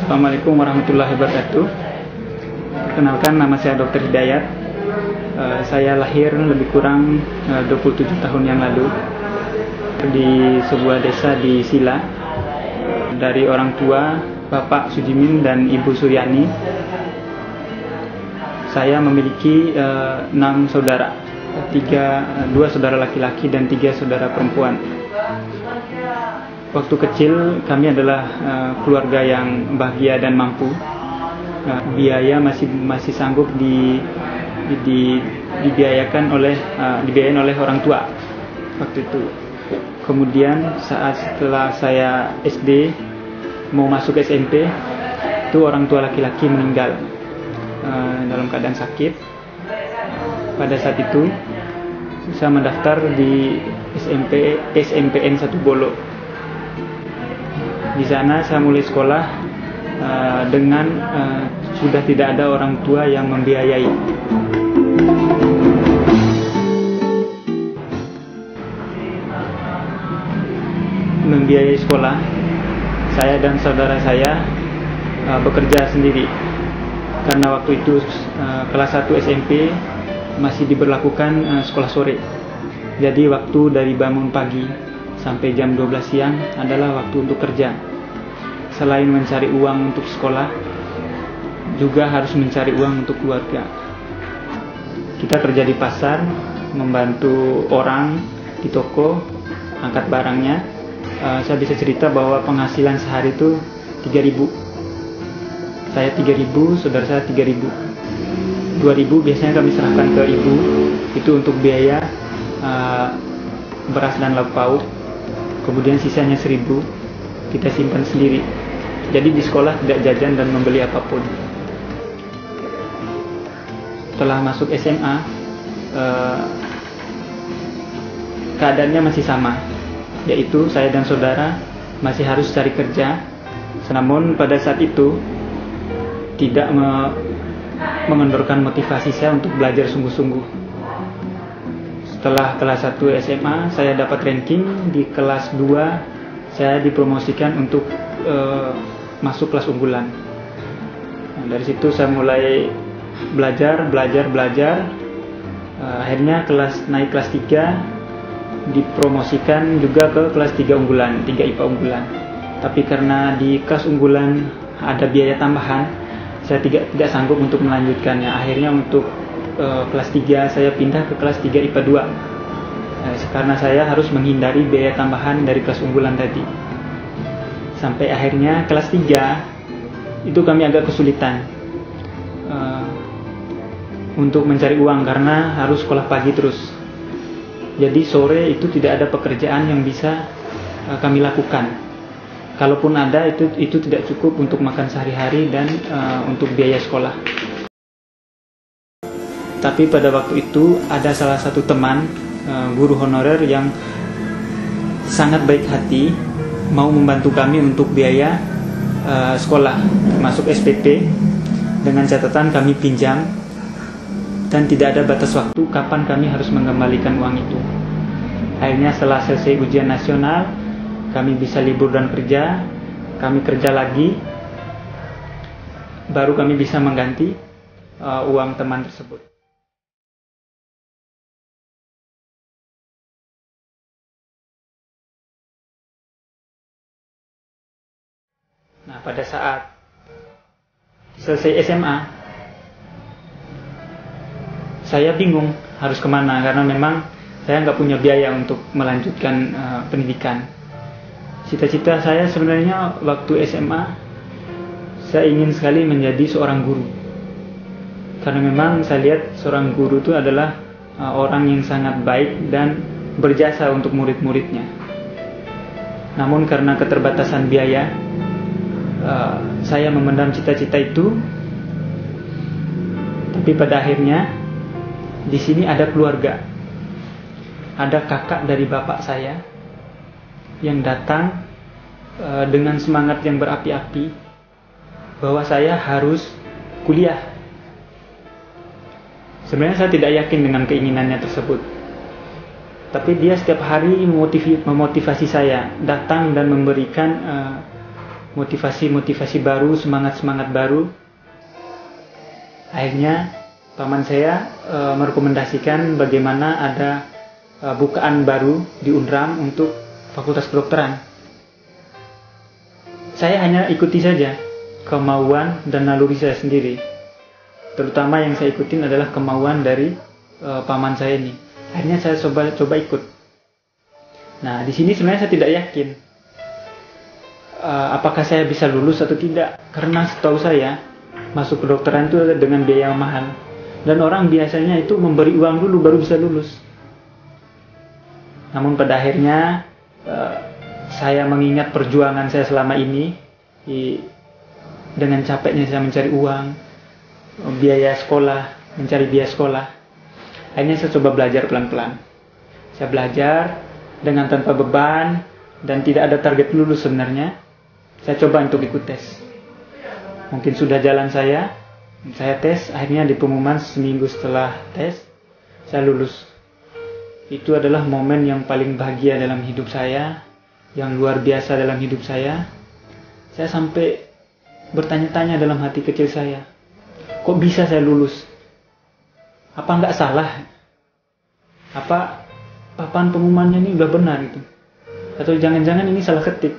Assalamualaikum warahmatullahi wabarakatuh. Perkenalkan, nama saya Dr. Hidayat. Saya lahir lebih kurang 27 tahun yang lalu di sebuah desa di Sila, dari orang tua Bapak Sujimin dan Ibu Suryani. Saya memiliki 6 saudara, 2 saudara laki-laki dan 3 saudara perempuan. Waktu kecil kami adalah keluarga yang bahagia dan mampu. Biaya masih sanggup dibiayakan oleh orang tua waktu itu. Kemudian setelah saya SD mau masuk SMP, itu orang tua laki-laki meninggal dalam keadaan sakit. Pada saat itu saya mendaftar di SMPN 1 Bolo. Di sana saya mulai sekolah dengan sudah tidak ada orang tua yang membiayai. Membiayai sekolah, saya dan saudara saya bekerja sendiri. Karena waktu itu kelas 1 SMP masih diberlakukan sekolah sore. Jadi waktu dari bangun pagi sampai jam 12 siang adalah waktu untuk kerja. Selain mencari uang untuk sekolah, juga harus mencari uang untuk keluarga. Kita kerja di pasar, membantu orang di toko, angkat barangnya. Saya bisa cerita bahwa penghasilan sehari itu 3.000. Saya 3.000, saudara saya 3.000. 2.000 biasanya kami serahkan ke ibu, itu untuk biaya beras dan lauk pauk. Kemudian sisanya 1.000 kita simpan sendiri. Jadi di sekolah tidak jajan dan membeli apapun. Setelah masuk SMA, keadaannya masih sama, yaitu saya dan saudara masih harus cari kerja. Namun pada saat itu tidak mengendorkan motivasi saya untuk belajar sungguh-sungguh. Setelah kelas 1 SMA, saya dapat ranking. Di kelas 2 saya dipromosikan untuk masuk kelas unggulan. Dari situ saya mulai belajar. Akhirnya naik kelas 3, dipromosikan juga ke kelas 3 unggulan, 3 IPA unggulan. Tapi karena di kelas unggulan ada biaya tambahan, saya tidak sanggup untuk melanjutkannya. Akhirnya untuk kelas 3 saya pindah ke kelas 3 IPA 2. Karena saya harus menghindari biaya tambahan dari kelas unggulan tadi. Sampai akhirnya kelas 3 itu kami agak kesulitan untuk mencari uang karena harus sekolah pagi terus. Jadi sore itu tidak ada pekerjaan yang bisa kami lakukan. Kalaupun ada, itu tidak cukup untuk makan sehari-hari dan untuk biaya sekolah. Tapi pada waktu itu ada salah satu teman guru honorer yang sangat baik hati, mau membantu kami untuk biaya sekolah, masuk SPP, dengan catatan kami pinjam dan tidak ada batas waktu kapan kami harus mengembalikan uang itu. Akhirnya setelah selesai ujian nasional, kami bisa libur dan kerja, kami kerja lagi, baru kami bisa mengganti uang teman tersebut. Nah, pada saat selesai SMA, saya bingung harus kemana karena memang saya nggak punya biaya untuk melanjutkan pendidikan. Cita-cita saya sebenarnya waktu SMA, saya ingin sekali menjadi seorang guru. Karena memang saya lihat seorang guru itu adalah orang yang sangat baik dan berjasa untuk murid-muridnya. Namun karena keterbatasan biaya, saya memendam cita-cita itu. Tapi pada akhirnya di sini ada keluarga, ada kakak dari bapak saya yang datang dengan semangat yang berapi-api bahwa saya harus kuliah. Sebenarnya saya tidak yakin dengan keinginannya tersebut, tapi dia setiap hari memotivasi saya, datang dan memberikan motivasi-motivasi baru, semangat-semangat baru. Akhirnya paman saya merekomendasikan bagaimana ada bukaan baru di Unram untuk Fakultas Kedokteran. Saya hanya ikuti saja kemauan dan naluri saya sendiri. Terutama yang saya ikutin adalah kemauan dari paman saya ini. Akhirnya saya coba ikut. Nah, di sini sebenarnya saya tidak yakin apakah saya bisa lulus atau tidak, karena setahu saya masuk kedokteran itu dengan biaya yang mahal, dan orang biasanya itu memberi uang dulu baru bisa lulus. Namun pada akhirnya saya mengingat perjuangan saya selama ini, dengan capeknya saya mencari uang, biaya sekolah, mencari biaya sekolah. Akhirnya saya coba belajar pelan-pelan. Saya belajar dengan tanpa beban dan tidak ada target lulus sebenarnya. Saya coba untuk ikut tes. Mungkin sudah jalan saya tes, akhirnya di pengumuman seminggu setelah tes, saya lulus. Itu adalah momen yang paling bahagia dalam hidup saya, yang luar biasa dalam hidup saya. Saya sampai bertanya-tanya dalam hati kecil saya, kok bisa saya lulus? Apa nggak salah? Apa papan pengumumannya ini udah benar gitu? Atau jangan-jangan ini salah ketik?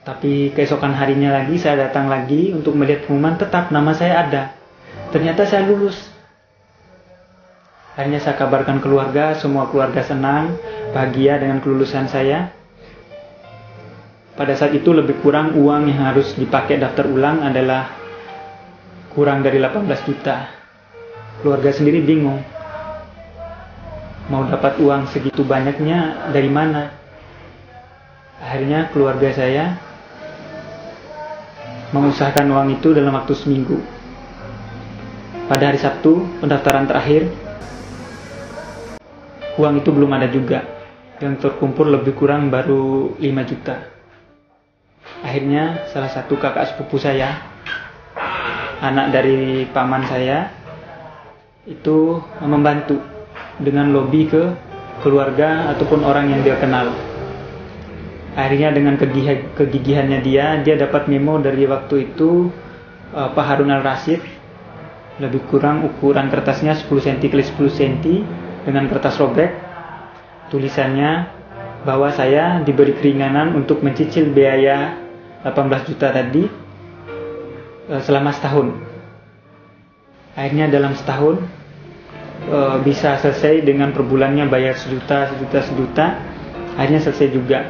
Tapi keesokan harinya lagi saya datang lagi untuk melihat pengumuman, tetap nama saya ada. Ternyata saya lulus. Akhirnya saya kabarkan keluarga, semua keluarga senang, bahagia dengan kelulusan saya. Pada saat itu lebih kurang uang yang harus dipakai daftar ulang adalah kurang dari 18 juta. Keluarga sendiri bingung. Mau dapat uang segitu banyaknya dari mana? Akhirnya keluarga saya mengusahakan uang itu dalam waktu seminggu. Pada hari Sabtu, pendaftaran terakhir, uang itu belum ada juga. Yang terkumpul lebih kurang baru 5 juta. Akhirnya salah satu kakak sepupu saya, anak dari paman saya, itu membantu dengan lobby ke keluarga ataupun orang yang dia kenal. Akhirnya dengan kegigihannya dia dapat memo dari waktu itu Pak Harun Al-Rasyid, lebih kurang ukuran kertasnya 10 cm x 10 cm dengan kertas robek. Tulisannya bahwa saya diberi keringanan untuk mencicil biaya 18 juta tadi selama setahun. Akhirnya dalam setahun bisa selesai dengan per bulannya bayar sejuta. Akhirnya selesai juga.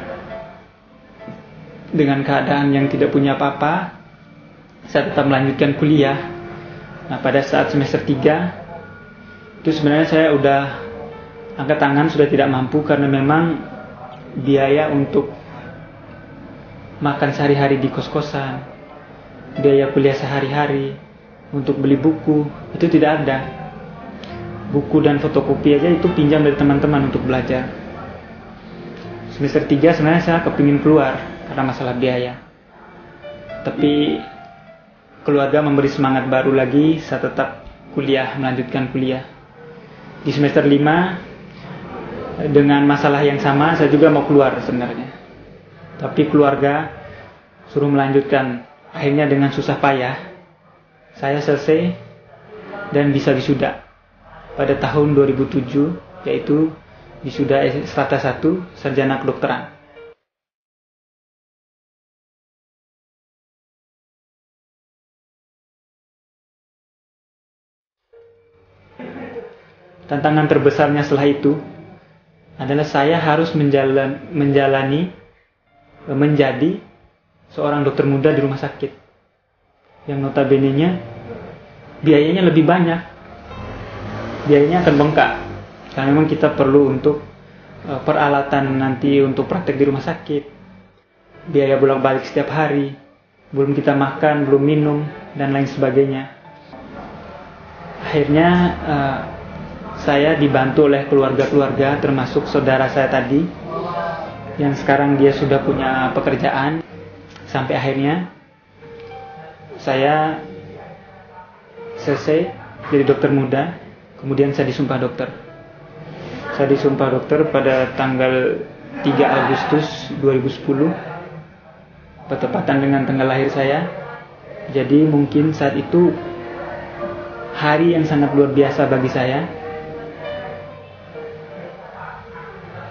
Dengan keadaan yang tidak punya apa-apa, saya tetap melanjutkan kuliah. Nah, pada saat semester 3 itu sebenarnya saya udah angkat tangan, sudah tidak mampu, karena memang biaya untuk makan sehari-hari di kos-kosan, biaya kuliah sehari-hari, untuk beli buku, itu tidak ada. Buku dan fotokopi aja itu pinjam dari teman-teman untuk belajar. Semester 3 sebenarnya saya kepingin keluar karena masalah biaya. Tapi keluarga memberi semangat baru lagi, saya tetap kuliah, melanjutkan kuliah. Di semester 5 dengan masalah yang sama, saya juga mau keluar sebenarnya. Tapi keluarga suruh melanjutkan. Akhirnya dengan susah payah saya selesai dan bisa wisuda pada tahun 2007, yaitu wisuda strata 1 sarjana kedokteran. Tantangan terbesarnya setelah itu adalah saya harus menjalani menjadi seorang dokter muda di rumah sakit yang notabene-nya biayanya lebih banyak. Biayanya akan bengkak karena memang kita perlu untuk peralatan nanti untuk praktek di rumah sakit, biaya bolak-balik setiap hari, belum kita makan, belum minum, dan lain sebagainya. Akhirnya saya dibantu oleh keluarga-keluarga, termasuk saudara saya tadi yang sekarang dia sudah punya pekerjaan. Sampai akhirnya saya selesai jadi dokter muda. Kemudian saya disumpah dokter. Saya disumpah dokter pada tanggal 3 Agustus 2010, bertepatan dengan tanggal lahir saya. Jadi mungkin saat itu hari yang sangat luar biasa bagi saya.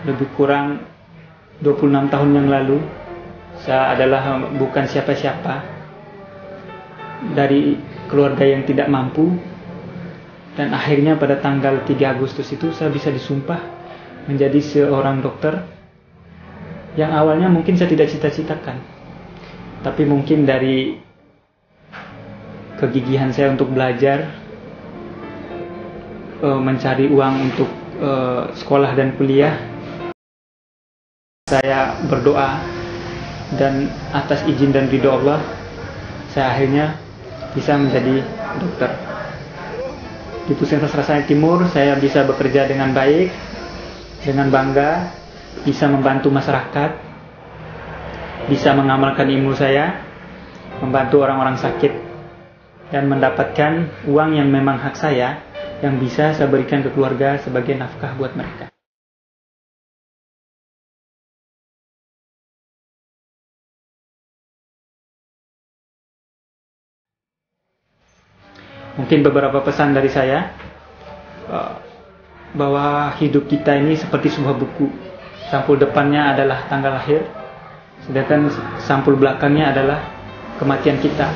Lebih kurang 26 tahun yang lalu, saya adalah bukan siapa-siapa, dari keluarga yang tidak mampu. Dan akhirnya pada tanggal 3 Agustus itu saya bisa disumpah menjadi seorang dokter yang awalnya mungkin saya tidak cita-citakan. Tapi mungkin dari kegigihan saya untuk belajar, mencari uang untuk sekolah dan kuliah, saya berdoa, dan atas izin dan ridho Allah, saya akhirnya bisa menjadi dokter. Di Pusat Sastra Timur, saya bisa bekerja dengan baik, dengan bangga, bisa membantu masyarakat, bisa mengamalkan ilmu saya, membantu orang-orang sakit, dan mendapatkan uang yang memang hak saya, yang bisa saya berikan ke keluarga sebagai nafkah buat mereka. Mungkin beberapa pesan dari saya, bahwa hidup kita ini seperti sebuah buku. Sampul depannya adalah tanggal lahir, sedangkan sampul belakangnya adalah kematian kita.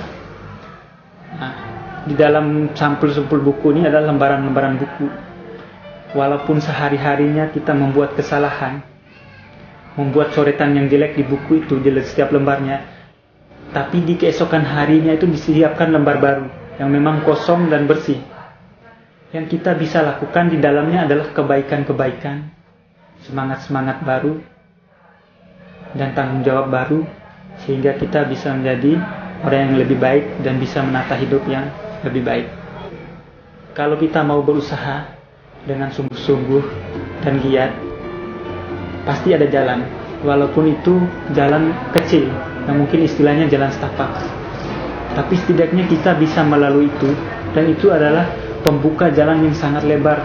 Nah, di dalam sampul-sampul buku ini adalah lembaran-lembaran buku. Walaupun sehari-harinya kita membuat kesalahan, membuat coretan yang jelek di buku itu, di setiap lembarnya, tapi di keesokan harinya itu disiapkan lembar baru yang memang kosong dan bersih. Yang kita bisa lakukan di dalamnya adalah kebaikan-kebaikan, semangat-semangat baru, dan tanggung jawab baru, sehingga kita bisa menjadi orang yang lebih baik dan bisa menata hidup yang lebih baik. Kalau kita mau berusaha dengan sungguh-sungguh dan giat, pasti ada jalan, walaupun itu jalan kecil, yang mungkin istilahnya jalan setapak. Tapi setidaknya kita bisa melalui itu, dan itu adalah pembuka jalan yang sangat lebar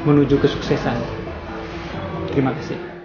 menuju kesuksesan. Terima kasih.